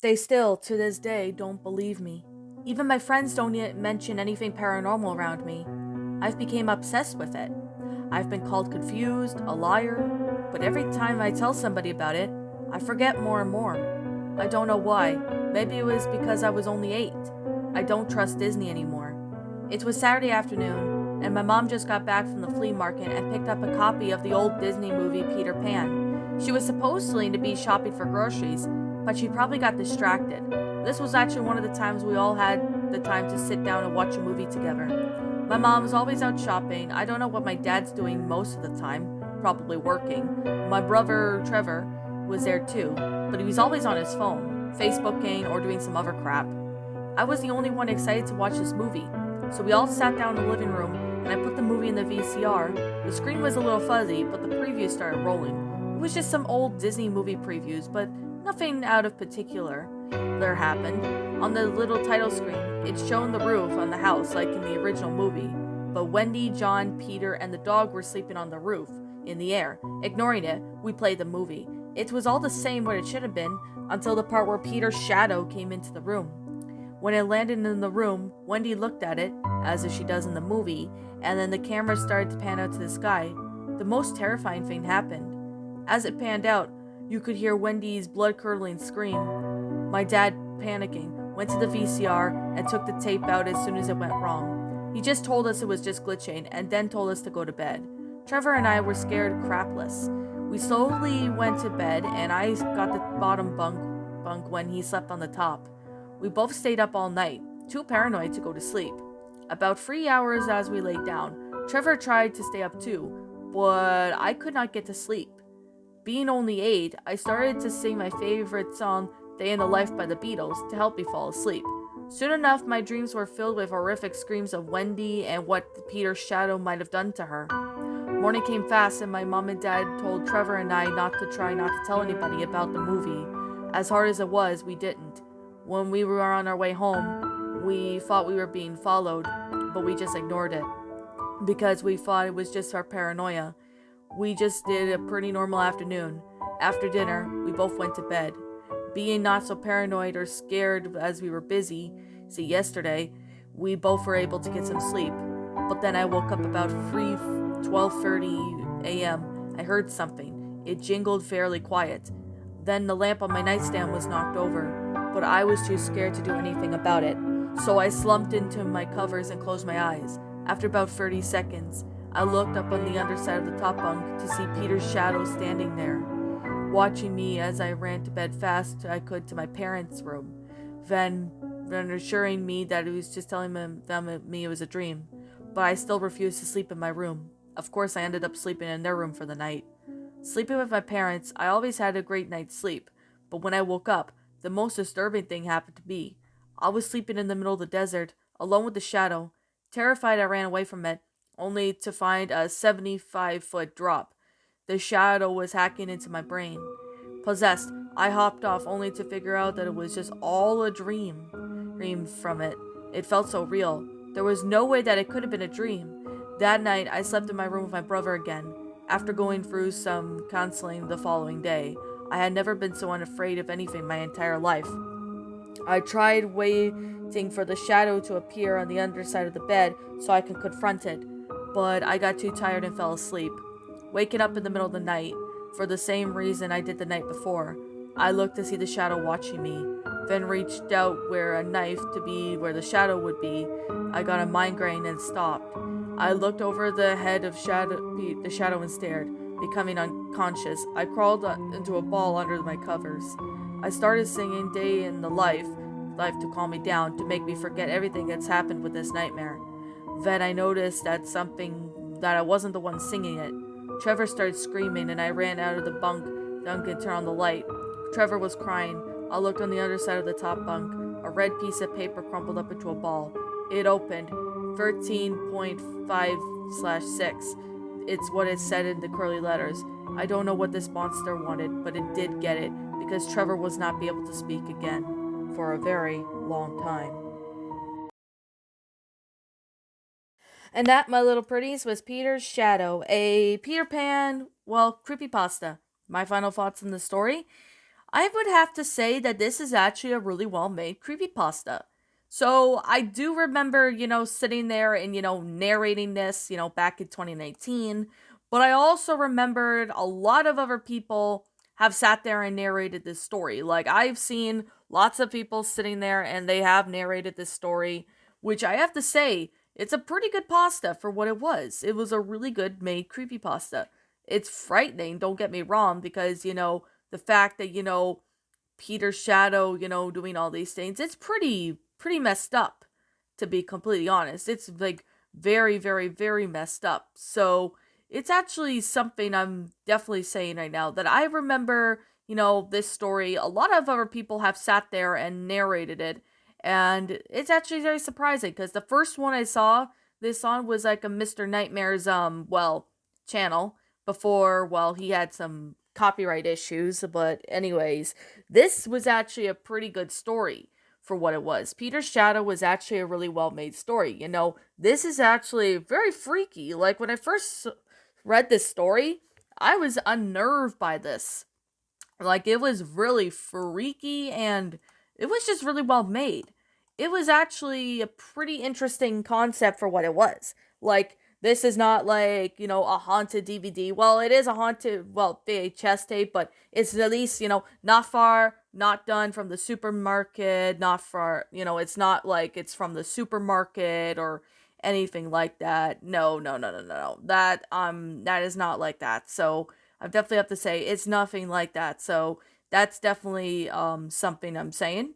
They still, to this day, don't believe me. Even my friends don't yet mention anything paranormal around me. I've become obsessed with it. I've been called confused, a liar, but every time I tell somebody about it, I forget more and more. I don't know why. Maybe it was because I was only 8. I don't trust Disney anymore. It was Saturday afternoon, and my mom just got back from the flea market and picked up a copy of the old Disney movie Peter Pan. She was supposedly to be shopping for groceries, but she probably got distracted. This was actually one of the times we all had the time to sit down and watch a movie together. My mom's always out shopping. I don't know what my dad's doing most of the time, probably working. My brother Trevor was there too, but he was always on his phone, Facebooking or doing some other crap. I was the only one excited to watch this movie, so we all sat down in the living room and I put the movie in the VCR. The screen was a little fuzzy, but the previews started rolling. It was just some old Disney movie previews, but nothing out of particular there happened. On the little title screen, it showed the roof on the house like in the original movie, but Wendy, John, Peter, and the dog were sleeping on the roof, in the air. Ignoring it, we played the movie. It was all the same what it should have been, until the part where Peter's shadow came into the room. When it landed in the room, Wendy looked at it, as if she does in the movie, and then the camera started to pan out to the sky. The most terrifying thing happened. As it panned out, you could hear Wendy's blood-curdling scream. My dad, panicking, went to the VCR and took the tape out as soon as it went wrong. He just told us it was just glitching and then told us to go to bed. Trevor and I were scared crapless. We slowly went to bed and I got the bottom bunk when he slept on the top. We both stayed up all night, too paranoid to go to sleep. About 3 hours as we laid down, Trevor tried to stay up too, but I could not get to sleep. Being only 8, I started to sing my favorite song, Day in the Life by the Beatles, to help me fall asleep. Soon enough, my dreams were filled with horrific screams of Wendy and what Peter's shadow might have done to her. Morning came fast, and my mom and dad told Trevor and I not to tell anybody about the movie. As hard as it was, we didn't. When we were on our way home, we thought we were being followed, but we just ignored it because we thought it was just our paranoia. We just did a pretty normal afternoon. After dinner, we both went to bed. Being not so paranoid or scared as we were busy, see yesterday, we both were able to get some sleep. But then I woke up about 12:30 a.m. I heard something. It jingled fairly quiet. Then the lamp on my nightstand was knocked over, but I was too scared to do anything about it. So I slumped into my covers and closed my eyes. After about 30 seconds, I looked up on the underside of the top bunk to see Peter's shadow standing there, watching me as I ran to bed fast I could to my parents' room, then assuring me that it was just telling them it was a dream. But I still refused to sleep in my room. Of course, I ended up sleeping in their room for the night. Sleeping with my parents, I always had a great night's sleep, but when I woke up, the most disturbing thing happened to me. I was sleeping in the middle of the desert, alone with the shadow. Terrified, I ran away from it, only to find a 75-foot drop. The shadow was hacking into my brain. Possessed, I hopped off only to figure out that it was just all a dream. Dream from it. It felt so real. There was no way that it could have been a dream. That night, I slept in my room with my brother again. After going through some counseling the following day, I had never been so unafraid of anything my entire life. I tried waiting for the shadow to appear on the underside of the bed so I could confront it, but I got too tired and fell asleep. Waking up in the middle of the night, for the same reason I did the night before, I looked to see the shadow watching me, then reached out where a knife to be where the shadow would be. I got a migraine and stopped. I looked over the head of the shadow and stared. Becoming unconscious, I crawled into a ball under my covers. I started singing Day in the Life to calm me down, to make me forget everything that's happened with this nightmare. Then I noticed that I wasn't the one singing it. Trevor started screaming and I ran out of the bunk and turned on the light. Trevor was crying. I looked on the other side of the top bunk. A red piece of paper crumpled up into a ball. It opened. 13.5/6. It's what it said in the curly letters. I don't know what this monster wanted, but it did get it, because Trevor was not be able to speak again for a very long time. And that, my little pretties, was Peter's Shadow, a Peter Pan, creepypasta. My final thoughts on the story. I would have to say that this is actually a really well made creepypasta. So I do remember, sitting there and, narrating this, back in 2019. But I also remembered a lot of other people have sat there and narrated this story. Like, I've seen lots of people sitting there and they have narrated this story, which I have to say, it's a pretty good pasta for what it was. It was a really good made creepypasta. It's frightening, don't get me wrong, because, the fact that, Peter's shadow, doing all these things, it's pretty messed up, to be completely honest. It's like very, very, very messed up. So it's actually something I'm definitely saying right now that I remember, this story. A lot of other people have sat there and narrated it. And it's actually very surprising because the first one I saw this on was like a Mr. Nightmare's, channel before, he had some copyright issues. But, anyways, this was actually a pretty good story for what it was. Peter's Shadow was actually a really well made story. This is actually very freaky. Like, when I first read this story, I was unnerved by this. Like, it was really freaky and it was just really well made. It was actually a pretty interesting concept for what it was. Like, this is not like, a haunted DVD. Well, it is a haunted, VHS tape, but it's at least, not far, not done from the supermarket, not far, it's not like it's from the supermarket or anything like that. No, no, no, no, no, no. That is not like that. So I definitely have to say it's nothing like that. So that's definitely something I'm saying.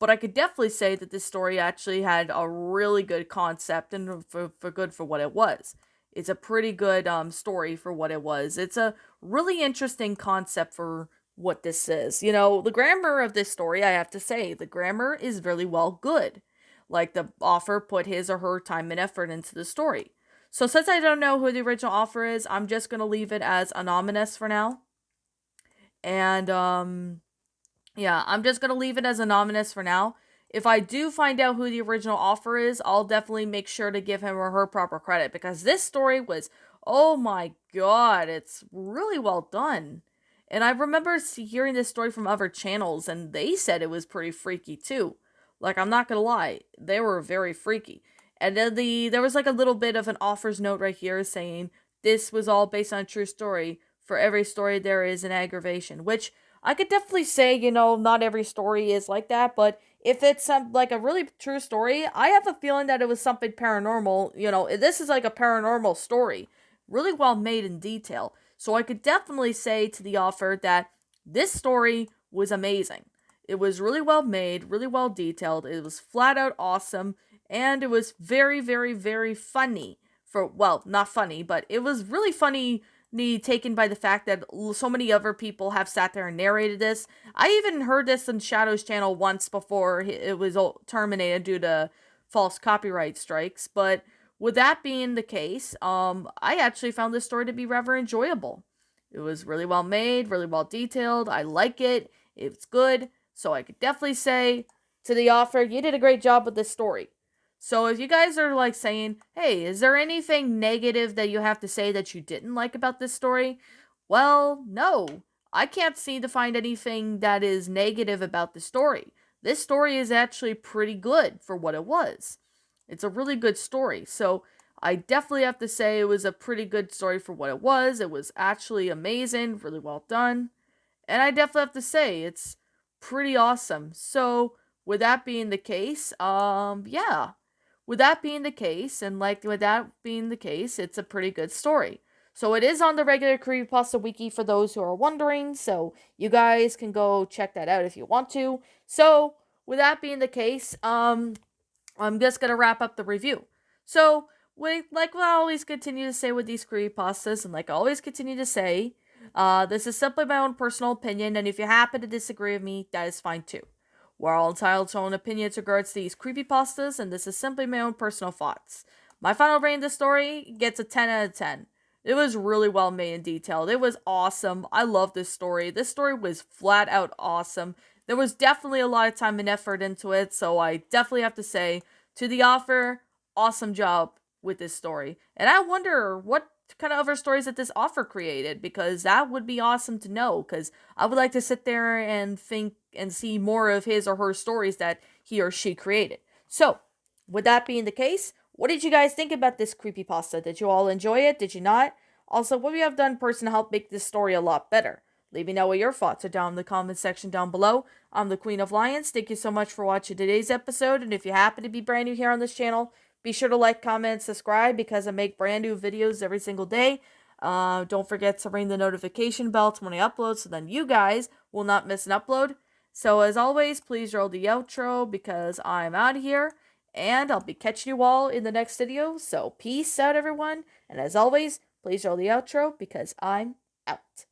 But I could definitely say that this story actually had a really good concept and for good for what it was. It's a pretty good story for what it was. It's a really interesting concept for what this is. The grammar of this story, I have to say, the grammar is really well good. Like, the author put his or her time and effort into the story. So since I don't know who the original author is, I'm just going to leave it as anonymous for now. And yeah, I'm just going to leave it as anonymous for now. If I do find out who the original author is, I'll definitely make sure to give him or her proper credit because this story was, oh my god, it's really well done. And I remember hearing this story from other channels and they said it was pretty freaky too. Like, I'm not gonna lie, they were very freaky. And then there was like a little bit of an author's note right here saying this was all based on a true story. For every story there is an aggravation, which I could definitely say, not every story is like that, but if it's like a really true story, I have a feeling that it was something paranormal. This is like a paranormal story, really well made in detail. So I could definitely say to the author that this story was amazing. It was really well made, really well detailed. It was flat out awesome, and it was very, very, very funny. Not funny, but it was really funny taken by the fact that so many other people have sat there and narrated this. I even heard this on Shadow's channel once before it was terminated due to false copyright strikes. But with that being the case, I actually found this story to be rather enjoyable. It was really well made, really well detailed. I like it. It's good. So I could definitely say to the author, you did a great job with this story. So if you guys are like saying, hey, is there anything negative that you have to say that you didn't like about this story? Well, no. I can't seem to find anything that is negative about the story. This story is actually pretty good for what it was. It's a really good story. So I definitely have to say it was a pretty good story for what it was. It was actually amazing, really well done. And I definitely have to say it's pretty awesome. So with that being the case, yeah. With that being the case, it's a pretty good story. So it is on the regular Creepypasta Wiki for those who are wondering, so you guys can go check that out if you want to. So, with that being the case, I'm just gonna wrap up the review. So, like I always continue to say with these creepypastas, and like I always continue to say, this is simply my own personal opinion, and if you happen to disagree with me, that is fine too. We're all entitled to our own opinions regards to these creepypastas, and this is simply my own personal thoughts. My final rating of the story gets a 10 out of 10. It was really well made and detailed. It was awesome. I love this story. This story was flat out awesome. There was definitely a lot of time and effort into it, so I definitely have to say, to the author, awesome job with this story. And I wonder what kind of other stories that this author created, because that would be awesome to know, because I would like to sit there and think and see more of his or her stories that he or she created. So, with that being the case, what did you guys think about this creepypasta? Did you all enjoy it? Did you not? Also, what would you have done in person to help make this story a lot better? Leave me know what your thoughts are down in the comments section down below. I'm the Queen of Lions. Thank you so much for watching today's episode, and if you happen to be brand new here on this channel, be sure to like, comment, and subscribe, because I make brand new videos every single day. Don't forget to ring the notification bell when I upload, so then you guys will not miss an upload. So as always, please roll the outro, because I'm out of here, and I'll be catching you all in the next video. So peace out, everyone, and as always, please roll the outro, because I'm out.